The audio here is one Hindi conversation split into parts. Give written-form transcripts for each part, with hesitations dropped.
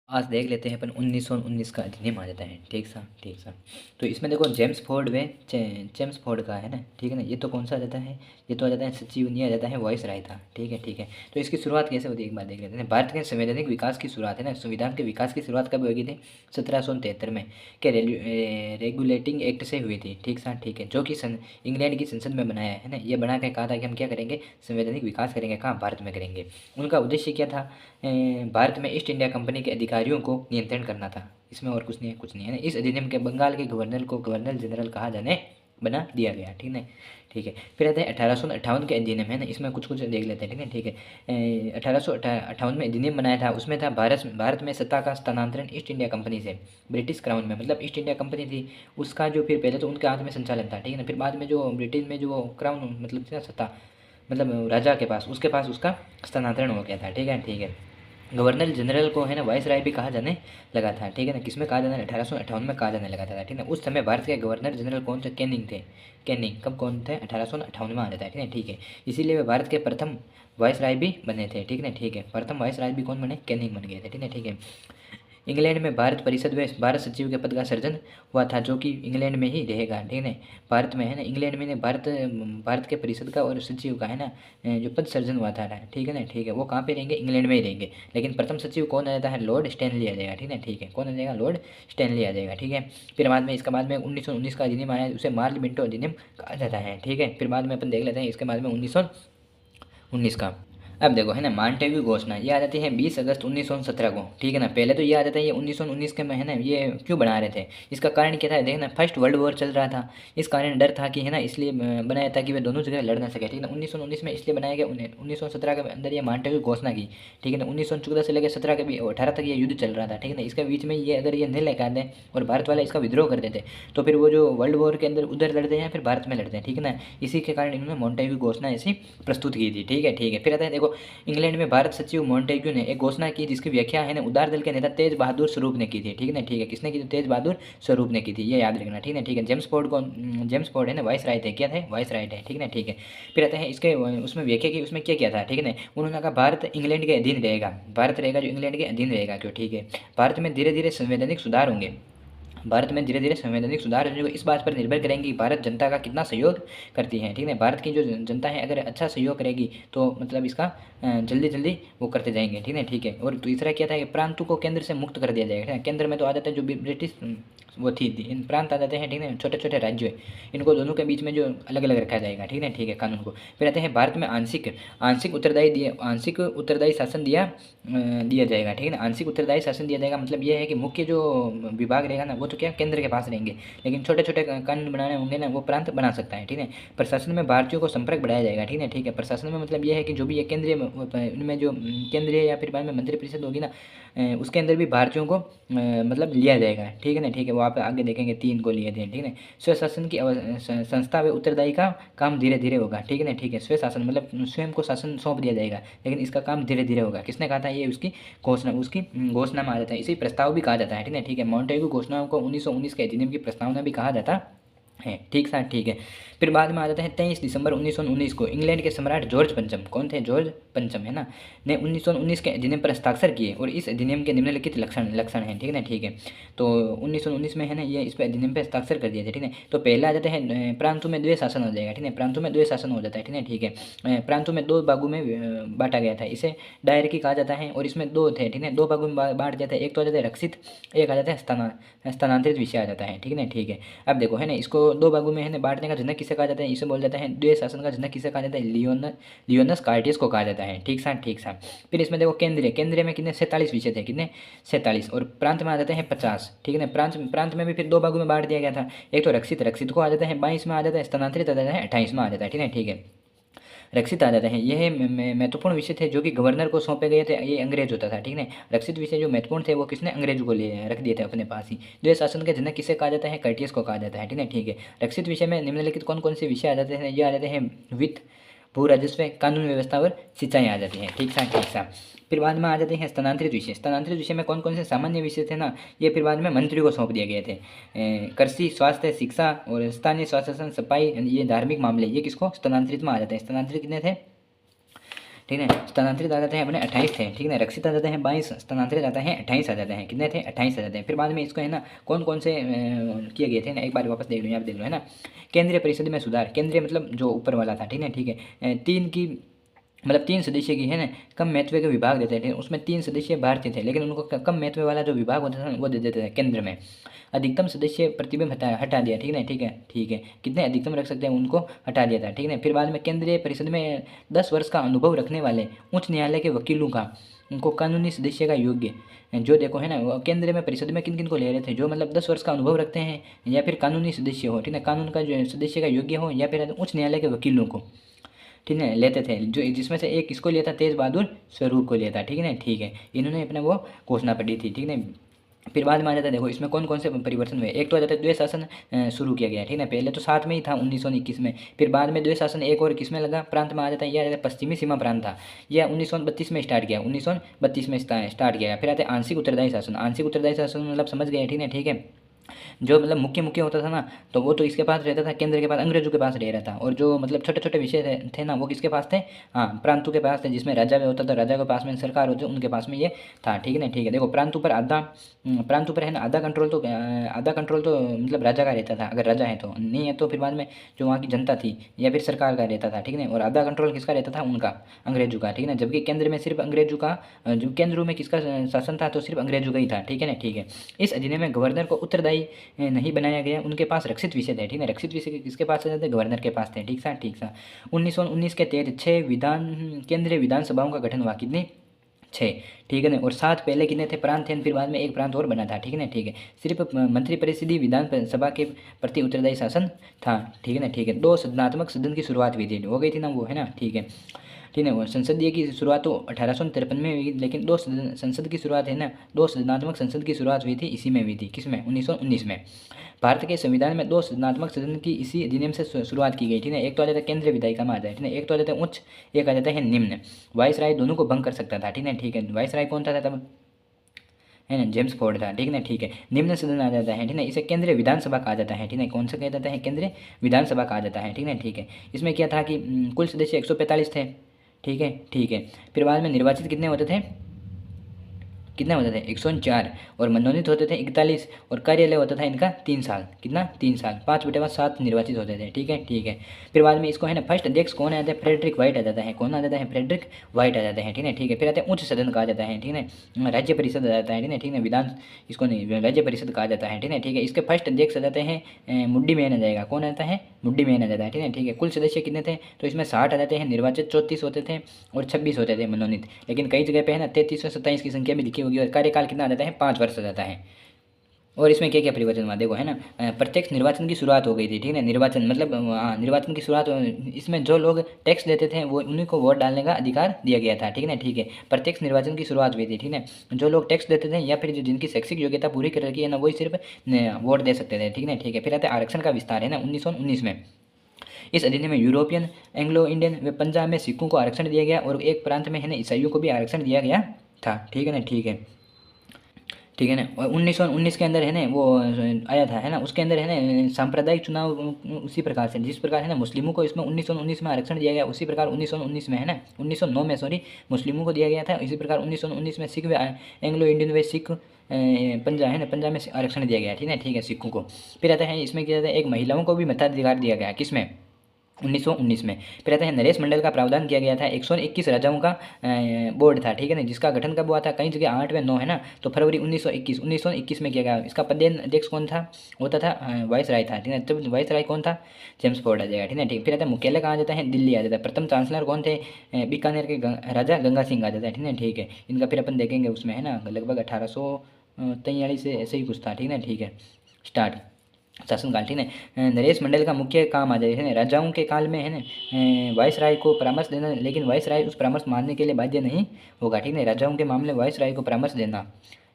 आज देख लेते हैं अपन 1919 का अधिनियम आ जाता है। ठीक सा। तो इसमें देखो जेम्स फोर्ड वे जेम्स फोर्ड का है ना, ठीक है ना। ये तो कौन सा आ जाता है, ये तो आ जाता है सचिव, नहीं आ जाता है वॉइस राय था। ठीक है। तो इसकी शुरुआत कैसे होती है एक बार देख लेते हैं। भारत के संवैधानिक विकास की शुरुआत है ना, संविधान के विकास की शुरुआत कब होगी थी, 1773 में के रेगुलेटिंग एक्ट से हुई थी। ठीक है, जो कि इंग्लैंड की संसद में बनाया है ना। ये बना के कहा था कि हम क्या करेंगे, संवैधानिक विकास करेंगे। कहाँ, भारत में करेंगे। उनका उद्देश्य क्या था, भारत में ईस्ट इंडिया कंपनी के अधिकारियों को नियंत्रण करना था। इसमें और कुछ नहीं है ना। इस अधिनियम के बंगाल के गवर्नर को गवर्नर जनरल कहा जाने बना दिया गया। ठीक है। फिर आता है 1858 के अधिनियम है ना, इसमें कुछ देख लेते हैं। ठीक है। 1858 में अधिनियम बनाया था, उसमें था भारत में सत्ता का स्थानांतरण ईस्ट इंडिया कंपनी से ब्रिटिश क्राउन में। मतलब ईस्ट इंडिया कंपनी थी उसका जो, फिर पहले तो उनके हाथ में संचालन था, ठीक है ना। फिर बाद में जो ब्रिटिश में जो क्राउन मतलब थी ना सत्ता, मतलब राजा के पास, उसके पास उसका स्थानांतरण हो गया था। ठीक है। गवर्नर जनरल को है ना वाइस राय भी कहा जाने लगा था। ठीक है ना, किसमें कहा जाने, 1858 में कहा जाने लगा था। ठीक है ना। उस समय भारत के गवर्नर जनरल कौन थे, कैनिंग थे। कैनिंग कब कौन थे, 1858 में आ जाता है। ठीक है। इसीलिए वे भारत के प्रथम वाइस राय भी बने थे। ठीक है। प्रथम वाइस राय भी कौन बने, कैनिंग बन गए थे। ठीक है। इंग्लैंड में भारत परिषद में भारत सचिव के पद का सृजन हुआ था, जो कि इंग्लैंड में ही रहेगा। ठीक है। भारत में है ना, इंग्लैंड में ने भारत के परिषद का और सचिव का है ना, जो पद सृजन हुआ था। ठीक है ना। ठीक है। वो कहाँ पे रहेंगे, इंग्लैंड में ही रहेंगे। लेकिन प्रथम सचिव कौन आ जाता है, लॉर्ड स्टैनली आ जाएगा। ठीक है। कौन आ जाएगा, लॉर्ड स्टैनली आ जाएगा। ठीक है। फिर बाद में इसके बाद में 1919 का अधिनियम आया, उसे मार्ल मिंटो अधिनियम कहा जाता है। ठीक है। फिर बाद में अपन देख लेते हैं इसके बाद में 1919 का। अब देखो है ना, मॉन्टेग्यू घोषणा ये आ जाती है 20 अगस्त 1917 को। ठीक है ना। पहले तो ये आ जाता है ये 1919 के में है ना, ये क्यों बना रहे थे, इसका कारण क्या था, देखना फर्स्ट वर्ल्ड वॉर चल रहा था। इस कारण डर था कि है ना, इसलिए बनाया था कि वे दोनों जगह लड़ ना सके। ठीक है ना। 1919 में इसलिए बनाया गया, 1917 के अंदर ये मॉन्टेग्यू घोषणा की। ठीक है ना। 1914 से लेकर 17 के भी 18 तक ये युद्ध चल रहा था। ठीक है ना। इसके बीच में ये अगर ये नहीं लेकर आते और भारत वाले इसका विद्रोह कर देते, तो फिर वो जो वर्ल्ड वॉर के अंदर उधर लड़ते हैं, फिर भारत में लड़ते हैं। ठीक है ना। इसी के कारण इन्होंने मॉन्टेग्यू घोषणा ऐसी प्रस्तुत की थी। ठीक है। फिर आता है देखो, इंग्लैंड में भारत सचिव मॉन्टेग्यू ने एक घोषणा की, जिसकी व्याख्या है ना उदार दल के नेता तेज बहादुर स्वरूप ने की थी। ठीक है ना। ठीक है। किसने की थी, तेज बहादुर स्वरूप ने की थी, ये याद रखना। ठीक है। जेम्स फोर्ड है ना वाइस राय थे, क्या थे, वाइस राय थे। ठीक है। फिर आते हैं इसके उसमें व्याख्या की, उसमें क्या क्या था। ठीक है ना। उन्होंने कहा भारत इंग्लैंड के अधीन रहेगा, भारत रहेगा जो इंग्लैंड के अधीन रहेगा। क्यों, ठीक है। भारत में धीरे धीरे संवैधानिक सुधार होंगे, भारत में धीरे धीरे संवैधानिक सुधार जो इस बात पर निर्भर करेंगे कि भारत जनता का कितना सहयोग करती है। ठीक है। भारत की जो जनता है अगर अच्छा सहयोग करेगी तो मतलब इसका जल्दी जल्दी वो करते जाएंगे। ठीक है। और तीसरा क्या था कि प्रांतों को केंद्र से मुक्त कर दिया जाएगा। केंद्र में तो आ जाता है जो ब्रिटिश वो थी, इन प्रांत आ जाते हैं। ठीक है। छोटे छोटे राज्य, इनको दोनों के बीच में जो अलग अलग रखा जाएगा। ठीक है। कानून को फिर आते हैं भारत में आंशिक उत्तरदायी शासन दिया जाएगा। ठीक है ना। आंशिक उत्तरदायी शासन दिया जाएगा, मतलब ये है कि मुख्य जो विभाग रहेगा ना वो तो क्या केंद्र के पास रहेंगे, लेकिन छोटे छोटे कानून बनाने होंगे ना वो प्रांत बना सकता है। ठीक है। प्रशासन में भारतीयों को संपर्क बढ़ाया जाएगा। ठीक है। प्रशासन में मतलब ये है कि जो भी ये केंद्रीय उनमें जो केंद्रीय या फिर बाद में मंत्रिपरिषद होगी ना, उसके अंदर भी भारतीयों को मतलब लिया जाएगा। ठीक है ना। ठीक है। वो आप आगे देखेंगे 3 को लिए थे। ठीक है। स्वशासन की संस्था व उत्तरदायी का काम धीरे धीरे होगा। ठीक है ना। ठीक है। स्वशासन मतलब स्वयं को शासन सौंप दिया जाएगा, लेकिन इसका काम धीरे धीरे होगा। किसने कहा था, ये उसकी घोषणा में आ जाता है, इसे प्रस्ताव भी कहा जाता है। ठीक है। मॉन्टेग्यू घोषणाओं को 1919 के अधिनियम की प्रस्तावना भी कहा जाता है। ठीक है। फिर बाद में आ जाते हैं 23 दिसंबर 1919 को इंग्लैंड के सम्राट जॉर्ज पंचम, कौन थे, जॉर्ज पंचम है ना, ने 1919 के अधिनियम पर हस्ताक्षर किए, और इस अधिनियम के निम्नलिखित लक्षण हैं। ठीक है ना। ठीक है। तो 1919 में है ना ये इस पर अधिनियम पर हस्ताक्षर कर दिए थे। ठीक है। तो पहले आ जाते हैं प्रांतों में द्वैत शासन हो जाएगा। ठीक है। प्रांतों में द्वैत शासन हो जाता है। ठीक है। प्रांतों में 2 भागों में बांटा गया था, इसे डायरकी कहा जाता है, और इसमें 2 थे। ठीक है। 2 भागों में बांट दिया था, एक तो आ जाता है रक्षित, एक आ जाता है स्थानांतरित विषय आ जाता है। ठीक है ना। ठीक है। अब देखो है ना, इसको 2 भागों में है ना बांटने का जनक किसे कहा जाता है, इसे बोल जाता है द्वैत शासन का जनक किसे कहा जाता है, लियोनस कार्टियस को कहा जाता है। ठीक सा। फिर इसमें देखो केंद्रीय में कितने 47 विषय थे, कितने 47, और प्रांत में आ जाते हैं 50। ठीक है ना। प्रांत में भी फिर 2 भागों में बांट दिया गया था, एक तो रक्षित को आ जाता है 22 में आ जाता है, स्थानांतरित आ जाता है 28 में आ जाता है। ठीक है। रक्षित आ जाते हैं, यह महत्वपूर्ण विषय थे जो कि गवर्नर को सौंपे गए थे, ये अंग्रेज होता था। ठीक है। रक्षित विषय जो महत्वपूर्ण थे वो किसने, अंग्रेज को ले रख दिए थे अपने पास ही। द्वैत शासन के जनक किसे कहा जाता है, कर्टियस को कहा जाता है। ठीक है। रक्षित विषय में निम्नलिखित कौन कौन से विषय आ जाते हैं, ये आ जाते हैं वित्त, भू राजस्व, कानून व्यवस्था और सिंचाई आ जाती है। ठीक सा। फिर बाद में आ जाते हैं स्थानांतरित विषय। स्थानांतरित विषय में कौन कौन से सामान्य विषय थे ना, ये फिर बाद में मंत्री को सौंप दिए गए थे। कृषि, स्वास्थ्य, शिक्षा और स्थानीय स्वशासन, सफाई, ये धार्मिक मामले, ये किसको स्थानांतरित में आ जाते हैं। स्थानांतरित कितने थे, ठीक है। स्थानांतरित आ जाते हैं अपने 28 थे, ठीक है। रक्षित आ जाते हैं 22, स्थानांतरित आता है 28 आ जाते हैं। कितने थे? 28 आ जाते हैं। फिर बाद में इसको है ना कौन कौन से किए गए थे ना, एक बार वापस देख लो, यहाँ पे देख लो है ना। केंद्रीय परिषद में सुधार, केंद्रीय मतलब जो ऊपर वाला था, ठीक है ठीक है। 3 की मतलब 3 सदस्य की है ना कम महत्व के विभाग देते थे, उसमें 3 सदस्य भारतीय थे, लेकिन उनको कम महत्व वाला जो विभाग होता था वो दे देते थे केंद्र में। अधिकतम सदस्य प्रतिबिंब हटा दिया, ठीक है ठीक है ठीक है। कितने अधिकतम रख सकते हैं उनको हटा दिया था, ठीक है। फिर बाद में केंद्रीय परिषद में 10 वर्ष का अनुभव रखने वाले उच्च न्यायालय के वकीलों का उनको कानूनी सदस्य का योग्य, जो देखो है ना वो केंद्र में परिषद में किन किन को ले रहे थे, जो मतलब 10 वर्ष का अनुभव रखते हैं या फिर कानूनी सदस्य हो, ठीक है, कानून का जो सदस्य का योग्य हो, या फिर उच्च न्यायालय के वकीलों को, ठीक है, लेते थे। जो जिसमें से एक किसको लिया था? तेज बहादुर स्वरूप को लिया था, ठीक है ना ठीक है। इन्होंने अपने वो घोषणा पढ़ी थी, ठीक है। फिर बाद में आ जाता है, देखो इसमें कौन कौन से परिवर्तन हुए। एक तो आ जाता है द्वैत शासन शुरू किया गया, ठीक है। पहले तो 7 में ही था 1921 में, फिर बाद में द्वैत शासन एक और किस में लगा? प्रांत में आ जाता है। यह आ जाता है पश्चिमी सीमा प्रांत था, यह 1932 में स्टार्ट किया, 1932 में स्टार्ट किया। फिर आते हैं आंशिक उत्तरदायी शासन। आंशिक उत्तरदायी शासन मतलब समझ गए, ठीक है ठीक है। जो मतलब मुख्य मुख्य होता था ना, तो वो तो इसके पास रहता था, केंद्र के पास, अंग्रेजों के पास रह रहा था। और जो मतलब छोटे छोटे विषय थे ना वो किसके पास थे? हाँ, प्रांतों के पास थे, जिसमें राजा में होता था, राजा के पास में सरकार होती उनके पास में ये था, ठीक है ना ठीक है। देखो प्रांतों पर आधा, प्रांतों पर है ना आधा कंट्रोल तो मतलब राजा का रहता था, अगर राजा है तो, नहीं है तो फिर बाद में जो वहाँ की जनता थी या फिर सरकार का रहता था, ठीक है। और आधा कंट्रोल किसका रहता था? उनका, अंग्रेजों का, ठीक है ना। जबकि केंद्र में सिर्फ अंग्रेजों का, जो केंद्रों में किसका शासन था? तो सिर्फ अंग्रेजों का ही था, ठीक है ना ठीक है। इस अधिनियम में गवर्नर को उत्तरदायी नहीं बनाया गया, उनके पास रक्षित विषय थे, ठीक है। रक्षित विषय किसके पास थे? गवर्नर के पास थे, ठीक सा ठीक सा। 1919 के तहत 6 केंद्रीय विधानसभाओं का गठन हुआ, कितनी? 6, ठीक है ना। और 7 पहले कितने थे? प्रांत थे, फिर बाद में एक प्रांत और बना था, ठीक है ना ठीक है। सिर्फ मंत्रिपरिषदीय विधानसभा के प्रति उत्तरदायी शासन था, ठीक है ना ठीक है। 2 सदनात्मक सदन की शुरुआत हुई थी, हो गई थी ना वो, है ना ठीक है ठीक है। और संसदीय की शुरुआत तो 1853 में हुई, लेकिन 2 संसद की शुरुआत है ना, 2 सदनात्मक संसद की शुरुआत हुई थी इसी में हुई थी, किसमें? 1919 में। भारत के संविधान में 2 सदनात्मक सदन की इसी अधिनियम से शुरुआत की गई, ठीक है। एक तो आ जाता है केंद्रीय विधायिका में आ जाए, ठीक है। एक तो आ जाता है उच्च, एक आ जाता है निम्न। वाइसराय दोनों को भंग कर सकता था, ठीक है ठीक है। वाइसराय कौन था तब? है ना, जेम्स फोर्ड था, ठीक है ना ठीक है। निम्न सदन आ जाता है, ठीक है। इसे केंद्रीय विधानसभा कहा जाता है, ठीक है। कौन सा कहा जाता है? केंद्रीय विधानसभा कहा जाता है, ठीक है ठीक है। इसमें क्या था कि कुल सदस्य 145 थे, ठीक है ठीक है। फिर बाद में निर्वाचित कितने होते थे? कितने होते थे? 104। और मनोनीत होते थे 41। और कार्यालय होता था इनका 3 साल, कितना? 3 साल। 5/7 निर्वाचित होते थे, ठीक है ठीक है। फिर बाद में इसको है ना फर्स्ट अध्यक्ष कौन आ जाता है? फ्रेडरिक व्हाइट आ जाता है। कौन आ जाता है? फ्रेडरिक व्हाइट आ जाता है, ठीक है ठीक है। फिर आते हैं उच्च सदन कहा जाता है, ठीक है। राज्य परिषद आ जाता है, ठीक है ठीक है। विधान इसको नहीं, राज्य परिषद कहा जाता है, ठीक है ठीक है। इसके फर्स्ट अध्यक्ष आ जाते हैं मुड्डी मैन आ जाएगा। कौन आता है? मुड्डी मैन आ जाता है, ठीक है ठीक है। कुल सदस्य कितने थे? तो इसमें 60 आ जाते हैं, निर्वाचित 34 होते थे और 26 होते थे मनोनीत। लेकिन कई जगह पे है ना 33 और 27 की संख्या भी लिखी होगी। और कार्यकाल कितना आ जाता है? 5 वर्ष आ जाता है। और इसमें क्या क्या परिवर्तन हुआ देखो, है ना। प्रत्यक्ष निर्वाचन की शुरुआत हो गई थी, ठीक है। निर्वाचन मतलब हाँ, निर्वाचन की शुरुआत, इसमें जो लोग टैक्स देते थे वो उन्हीं को वोट डालने का अधिकार दिया गया था, ठीक है ना ठीक है। प्रत्यक्ष निर्वाचन की शुरुआत हुई थी, ठीक है। जो लोग टैक्स देते थे या फिर जो जिनकी शैक्षिक योग्यता पूरी कर रखी है ना, वही सिर्फ वोट दे सकते थे, ठीक है ठीक है। फिर आते आरक्षण का विस्तार, है ना, 1919 में। इस अधिनियम में यूरोपियन, एंग्लो इंडियन व पंजाब में सिखों को आरक्षण दिया गया और एक प्रांत में है ना ईसाइयों को भी आरक्षण दिया गया था, ठीक है ना ठीक है ठीक है ना। और 1919 के अंदर है ना वो आया था, है ना। उसके अंदर है ना सांप्रदायिक चुनाव उसी प्रकार से, जिस प्रकार है ना मुस्लिमों को इसमें 1919 में आरक्षण दिया गया, उसी प्रकार 1919 में है ना 1909 में सॉरी मुस्लिमों को दिया गया था। इसी प्रकार 1919 में सिख व एंग्लो इंडियन व सिख पंजाब है ना, पंजाब में आरक्षण दिया गया, ठीक है ठीक है, सिखों को। फिर आता है इसमें क्या जाता है, एक महिलाओं को भी मताधिकार दिया गया, किसमें? 1919 में। फिर आता है नरेश मंडल का प्रावधान किया गया था। 121 राजाओं का बोर्ड था, ठीक है ना, जिसका गठन कब हुआ था? कई जगह 8 व 9 है ना, तो फरवरी 1921 में किया गया। इसका पदेन अध्यक्ष कौन था? होता था वाइस राय था, ठीक है। तब वाइस राय कौन था? जेम्स फोर्ड आ जाएगा, ठीक है ठीक। फिर आता है मुख्यालय कहाँ आ जाता है? दिल्ली आ जाता है। प्रथम चांसलर कौन थे? बीकानेर के राजा गंगा सिंह आ जाता है, ठीक है ठीक है। इनका फिर अपन देखेंगे उसमें, है ना, लगभग 1843 से ऐसे ही कुछ था, ठीक है ठीक है। स्टार्ट शासनकाल, ठीक है। नरेश मंडल का मुख्य काम आ जाए, है ना, राजाओं के काल में है ना वाइस राय को परामर्श देना, लेकिन वाइस राय उस परामर्श मानने के लिए बाध्य नहीं होगा, ठीक है। राजाओं के मामले वाइस राय को परामर्श देना,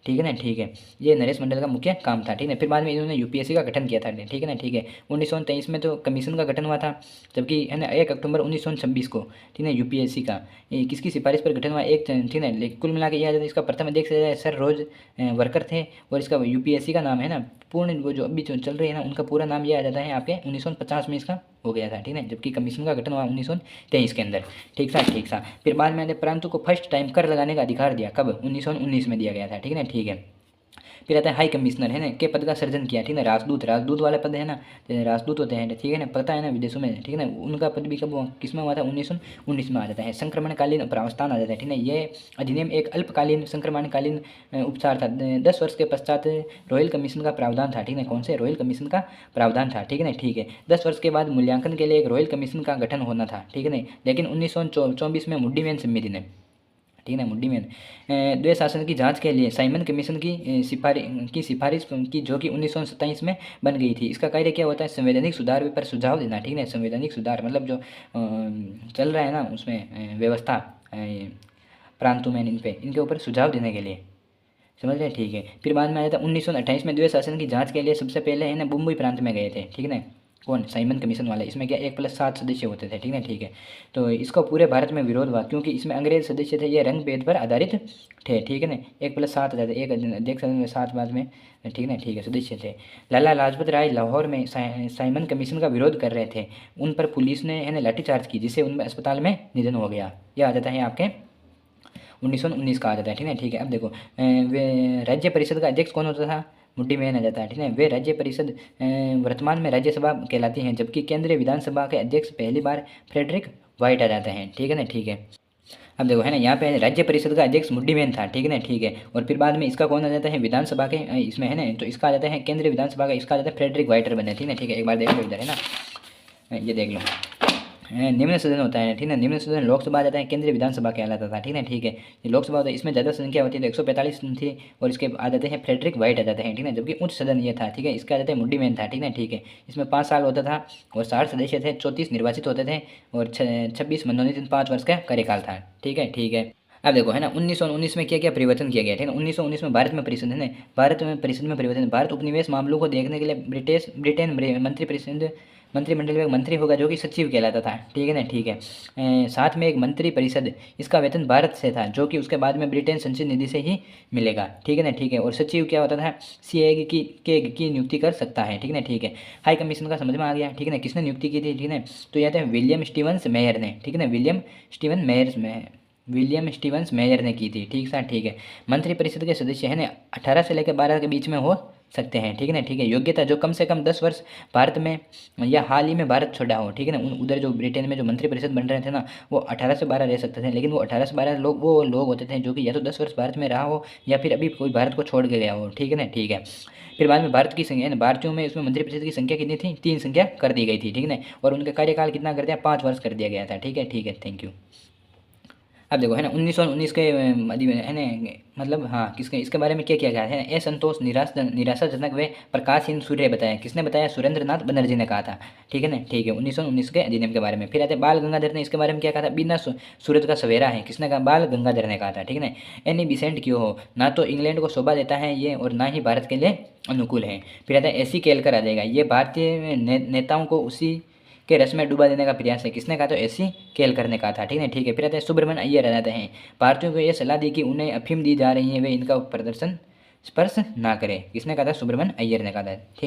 ठीक है ना ठीक है। ये नरेश मंडल का मुख्य काम था, ठीक है। फिर बाद में इन्होंने यूपीएससी का गठन किया था, ठीक है ना ठीक है। 1923 में तो कमीशन का गठन हुआ था, जबकि है ना 1 अक्टूबर 1926 को, ठीक है, यूपीएससी का ये किसकी सिफारिश पर गठन हुआ? एक, ठीक है। कुल मिला के यह आ जाता है, इसका प्रथम अध्यक्ष सर रोज वर्कर थे। और इसका यूपीएससी का नाम है ना पूर्ण, वो जो अभी चल रही है ना, उनका पूरा नाम ये आ जाता है आपके 1950 में इसका हो गया था, ठीक है, जबकि कमीशन का गठन हुआ 1923 के अंदर। ठीक था, ठीक था। फिर बाद में प्रांतों को फर्स्ट टाइम कर लगाने का अधिकार दिया, कब? 1919 में दिया गया था, ठीक है ना, ठीक है। फिर आता है हाई कमिश्नर, है ना, के पद का सृजन किया, ठीक है, राजदूत, राजदूत वाला पद है ना, राजदूत होते हैं, ठीक है ना, पता है ना, विदेशों में, ठीक है ना, उनका पद भी कब हुआ, किस में हुआ था? 1919 में आ जाता है। संक्रमणकालीन प्रावधान आ जाता है, ठीक है, ये अधिनियम एक अल्पकालीन संक्रमणकालीन उपचार था। 10 वर्ष के पश्चात रॉयल कमीशन का प्रावधान था, ठीक है, कौन से? रॉयल कमीशन का प्रावधान था, ठीक है ना, ठीक है। 10 वर्ष के बाद मूल्यांकन के लिए एक रॉयल कमीशन का गठन होना था, ठीक है ना, लेकिन 1924 में मुड्डीमैन समिति ने, ठीक है ना, मुड्डीमैन द्वैध शासन की जांच के लिए साइमन कमीशन की सिफारिश की, जो कि 1927 में बन गई थी। इसका कार्य क्या होता है? संवैधानिक सुधार पर सुझाव देना, ठीक है, संवैधानिक सुधार मतलब जो चल रहा है ना उसमें व्यवस्था प्रांतों में, इन पे इनके ऊपर सुझाव देने के लिए, समझ रहे हैं, ठीक है। फिर बाद में आया था 1928 में द्वैध शासन की जांच के लिए सबसे पहले है ना मुंबई प्रांत में गए थे, ठीक है ना, कौन? साइमन कमीशन वाले। इसमें क्या 1+7 सदस्य होते थे, ठीक है, ठीक है। तो इसका पूरे भारत में विरोध हुआ क्योंकि इसमें अंग्रेज सदस्य थे, ये रंग भेद पर आधारित थे, ठीक है ना। 1+7 रहते, एक देख सकते हैं 7 बाद में, ठीक है ना, ठीक है, सदस्य थे। लाला लाजपत राय लाहौर में साइमन कमीशन का विरोध कर रहे थे, उन पर पुलिस ने है ना लाठीचार्ज की, जिससे उनमें अस्पताल में निधन हो गया। यह आ जाता है आपके 1919 का आ जाता है, ठीक है, ठीक है। अब देखो वे राज्य परिषद का अध्यक्ष कौन होता था? मुड्डीमैन आ जाता है, ठीक है। वे राज्य परिषद वर्तमान में राज्यसभा कहलाती हैं, जबकि केंद्रीय विधानसभा के अध्यक्ष पहली बार फ्रेडरिक वाइट आ जाते हैं, ठीक है ना, ठीक है। अब देखो है ना, यहाँ पे राज्य परिषद का अध्यक्ष मुड्डीमैन था, ठीक है ना, ठीक है। और फिर बाद में इसका कौन आ जाता है? विधानसभा के इसमें है ना, तो इसका आ जाता है केंद्रीय विधानसभा का, इसका आ जाता है फ्रेडरिक वाइटर बने, ठीक है, ठीक है। एक बार देख लो इधर, है ना, ये देख लो, निम्न सदन होता है, ठीक है, निम्न सदन लोकसभा आ जाता है, केंद्रीय विधानसभा कहलाता था, ठीक है, ठीक है। ये लोकसभा होता है, इसमें ज़्यादा संख्या होती है, तो 145 थी, और इसके आ जाते हैं फ्रेडरिक वाइट आ जाते हैं, ठीक है, जबकि उच्च सदन ये था, ठीक है, इसका आ जाता है मुड्डीमैन था, ठीक है, ठीक है। इसमें 5 साल होता था और 60 सदस्य थे, 34 निर्वाचित होते थे और 26 मनोनीत, 5 वर्ष का कार्यकाल था, ठीक है, ठीक है। अब देखो है ना, 1919 में क्या क्या परिवर्तन किया गया, ठीक है। 1919 में भारत में परिषद, है ना, भारत में परिषद में परिवर्तन, भारत उपनिवेश मामलों को देखने के लिए ब्रिटेन मंत्रिमंडल में एक मंत्री होगा जो कि सचिव कहलाता था, ठीक है ना, ठीक है। साथ में एक मंत्री परिषद, इसका वेतन भारत से था, जो कि उसके बाद में ब्रिटेन संचित निधि से ही मिलेगा, ठीक है ना, ठीक है। और सचिव क्या होता था? सीए की नियुक्ति कर सकता है, ठीक है ना, ठीक है। हाई कमीशन का समझ में आ गया, ठीक है ना, किसने नियुक्ति की थी, ठीक है ना, तो यह था विलियम स्टीवंस मेयर ने, ठीक है ना, विलियम स्टीवंस मेयर ने की थी, ठीक है, ठीक है। मंत्रिपरिषद के सदस्य है ना 18 से लेकर 12 के बीच में हो सकते हैं, ठीक है ना, ठीक है। योग्यता जो कम से कम 10 वर्ष भारत में या हाल ही में भारत छोड़ा हो, ठीक है ना, उधर जो ब्रिटेन में जो मंत्रिपरिषद बन रहे थे ना, वो 18 से 12 रह सकते थे, लेकिन वो 18 से 12 लोग वो लोग होते थे जो कि या तो 10 वर्ष भारत में रहा हो या फिर अभी कोई भारत को छोड़ के गया हो, ठीक है ना, ठीक है। फिर बाद में भारत की संख्या, भारतीयों में इसमें मंत्रिपरिषद की संख्या कितनी थी? 3 संख्या कर दी गई थी, ठीक है ना, और उनका कार्यकाल कितना कर दिया? 5 वर्ष कर दिया गया था, ठीक है, ठीक है, थैंक यू। अब देखो है ना 1919 के है ना, मतलब हाँ, किसके इसके बारे में क्या किया गया है ना, असंतोष निराशाजनक व प्रकाशहीन सूर्य बताया, किसने बताया? सुरेंद्रनाथ बनर्जी ने कहा था, ठीक है ना, ठीक है। 1919 के अधिनियम के बारे में। फिर आते बाल गंगाधर ने इसके बारे में क्या कहा था? बिना सूरज का सवेरा है, किसने कहा? बाल गंगाधर ने कहा था, ठीक है ना। एनी बिसेंट क्यों हो, ना तो इंग्लैंड को शोभा देता है ये और ना ही भारत के लिए अनुकूल है। फिर आता है एसी केलकर आ जाएगा, ये भारतीय नेताओं को उसी के रस में डुबा देने का प्रयास है, किसने कहा? तो ऐसी केलकर ने कहा था, ठीक है, ठीक है। फिर आते हैं सुब्रमण्य अय्यर आ जाते हैं, भारतीयों को यह सलाह दी कि उन्हें अफीम दी जा रही है, वे इनका प्रदर्शन स्पर्श ना करें, किसने कहा था? सुब्रमण्य अय्यर ने कहा था, ठीक है।